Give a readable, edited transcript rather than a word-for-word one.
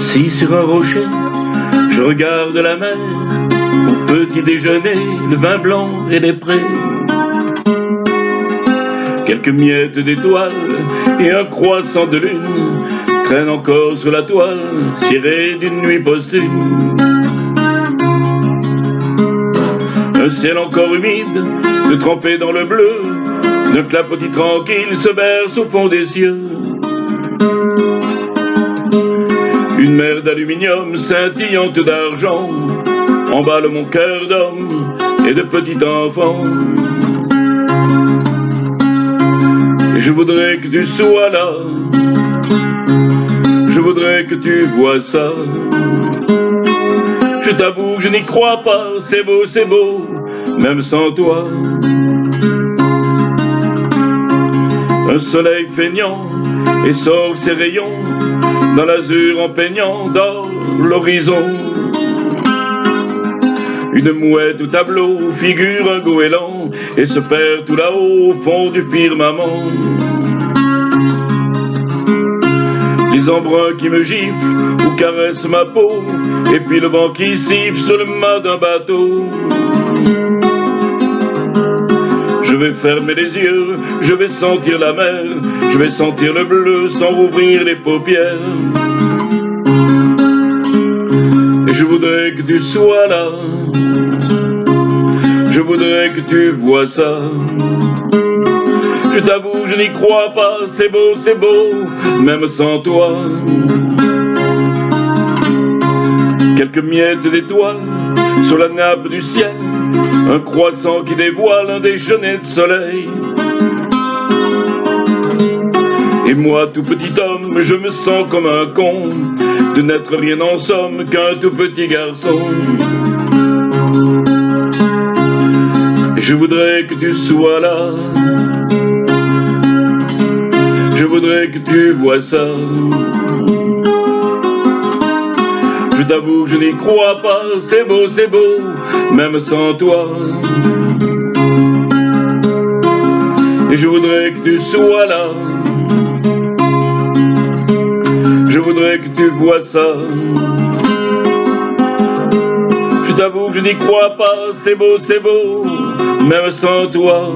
Assis sur un rocher, je regarde la mer. Au petit déjeuner, le vin blanc et les prés. Quelques miettes d'étoiles et un croissant de lune traînent encore sur la toile, cirée d'une nuit posthume. Un ciel encore humide, de tremper dans le bleu, de clapotis tranquille se berce au fond des cieux. Une mer d'aluminium scintillante d'argent emballe mon cœur d'homme et de petit enfant. Et je voudrais que tu sois là, je voudrais que tu vois ça. Je t'avoue que je n'y crois pas, c'est beau, même sans toi. Un soleil feignant essore ses rayons dans l'azur empeignant d'or l'horizon. Une mouette au tableau figure un goéland et se perd tout là-haut au fond du firmament. Les embruns qui me giflent ou caressent ma peau, et puis le vent qui siffle sur le mât d'un bateau. Je vais fermer les yeux, je vais sentir la mer, je vais sentir le bleu sans rouvrir les paupières. Et je voudrais que tu sois là, je voudrais que tu vois ça. Je t'avoue, je n'y crois pas, c'est beau, même sans toi. Quelques miettes d'étoiles sur la nappe du ciel, un croissant qui dévoile un déjeuner de soleil. Et moi, tout petit homme, je me sens comme un con de n'être rien en somme qu'un tout petit garçon. Et je voudrais que tu sois là, je voudrais que tu vois ça. Je t'avoue que je n'y crois pas, c'est beau, même sans toi. Et je voudrais que tu sois là, je voudrais que tu vois ça. Je t'avoue que je n'y crois pas, c'est beau, même sans toi.